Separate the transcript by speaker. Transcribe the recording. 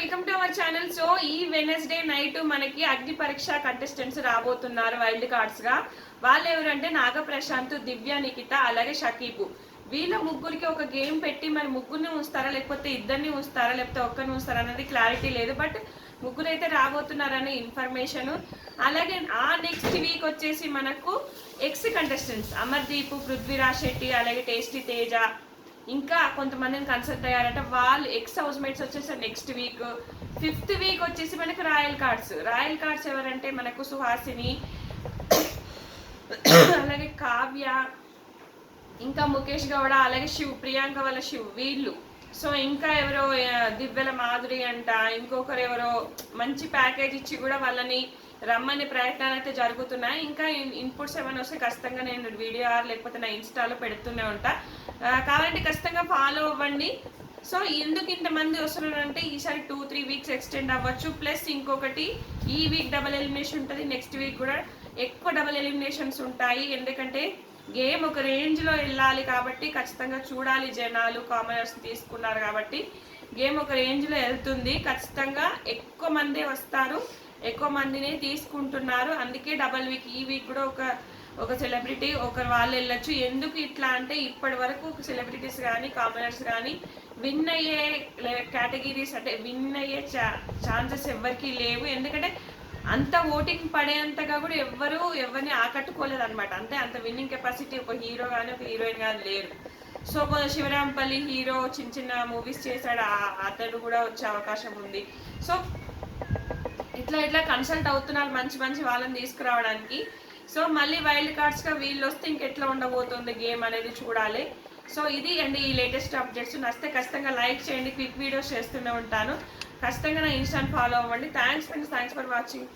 Speaker 1: Welcome to our channel. So ఈ Wednesday night మనకి అగ్ని పరీక్ష కంటెస్టెంట్స్ రాబోతున్నారు వైల్డ్ కార్డ్స్ గా. వాళ్ళు ఎవరంటే నాగప్రశాంత్, దివ్య, నిఖిత అలాగే షకీబు. వీళ్ళ ముగ్గురికి ఒక గేమ్ పెట్టి మరి ముగ్గురిని ఉంచుతారా లేకపోతే ఇద్దరిని ఉంచుతారా లేకపోతే ఒక్కరిని ఉంచుతారా అనేది క్లారిటీ లేదు. బట్ ముగ్గురు అయితే రాబోతున్నారనే ఇన్ఫర్మేషన్. అలాగే ఆ నెక్స్ట్ వీక్ వచ్చేసి మనకు ఎక్స్ కంటెస్టెంట్స్ అమర్దీప్, పృథ్వీరాజ్ శెట్టి అలాగే టేస్టీ తేజ ఇంకా కొంతమందిని కన్సల్ట్ అయ్యారంట. వాళ్ళు ఎక్స్ హౌస్ మేట్స్ వచ్చేసి నెక్స్ట్ వీక్. 5th వీక్ వచ్చేసి మనకు రాయల్ కార్డ్స్ ఎవరంటే మనకు సుహాసిని అలాగే కావ్య ఇంకా ముఖేష్ గౌడ అలాగే ప్రియాంక వాళ్ళ వీళ్ళు. సో ఇంకా ఎవరో దివ్యల మాధురి అంట, ఇంకొకరు ఎవరో మంచి ప్యాకేజ్ ఇచ్చి కూడా వాళ్ళని రమ్మని ప్రయత్నాలు అయితే జరుగుతున్నాయి. ఇంకా ఇన్పుట్స్ ఏమైనా వస్తే ఖచ్చితంగా నేను వీడియో లేకపోతే నా ఇన్స్టాలో పెడుతూనే ఉంటా, కాబట్టి ఖచ్చితంగా ఫాలో అవ్వండి. సో ఎందుకు ఇంతమంది వస్తున్నారంటే ఈసారి 2-3 వీక్స్ ఎక్స్టెండ్ అవ్వచ్చు. ప్లస్ ఇంకొకటి ఈ వీక్ డబుల్ ఎలిమినేషన్ ఉంటుంది, నెక్స్ట్ వీక్ కూడా ఎక్కువ డబుల్ ఎలిమినేషన్స్ ఉంటాయి. ఎందుకంటే గేమ్ ఒక రేంజ్లో వెళ్ళాలి కాబట్టి ఖచ్చితంగా చూడాలి. జనాలు కామనర్స్ తీసుకున్నారు కాబట్టి గేమ్ ఒక రేంజ్లో వెళ్తుంది. ఖచ్చితంగా ఎక్కువ మందే వస్తారు, ఎక్కువ మందిని తీసుకుంటున్నారు. అందుకే డబల్ వీక్ ఈ వీక్ కూడా ఒక సెలబ్రిటీ ఒకరు వాళ్ళు వెళ్ళొచ్చు. ఎందుకు ఇట్లా అంటే ఇప్పటి వరకు సెలబ్రిటీస్ కానీ కామనర్స్ కానీ విన్ అయ్యే కేటగిరీస్ అంటే విన్ అయ్యే ఛాన్సెస్ ఎవరికి లేవు. ఎందుకంటే అంత ఓటింగ్ పడేంతగా కూడా ఎవరిని ఆకట్టుకోలేదు అనమాట. అంత విన్నింగ్ కెపాసిటీ ఒక హీరో కానీ ఒక హీరోయిన్ కానీ లేరు. సో శివరాంపల్లి హీరో చిన్న మూవీస్ చేశాడు, అతడు కూడా వచ్చే అవకాశం ఉంది. సో ఇట్లా కన్సల్ట్ అవుతున్నారు మంచి వాళ్ళని తీసుకురావడానికి. సో మళ్ళీ వైల్డ్ కార్డ్స్గా వీళ్ళు వస్తే ఇంకెట్లా ఉండబోతుంది గేమ్ అనేది చూడాలి. సో ఇది అండి ఈ లేటెస్ట్ అప్డేట్స్. నచ్చితే ఖచ్చితంగా లైక్ చేయండి, క్విక్ వీడియోస్ చేస్తూనే ఉంటాను. ఖచ్చితంగా నా ఇన్స్టాని ఫాలో అవ్వండి. Thanks for watching.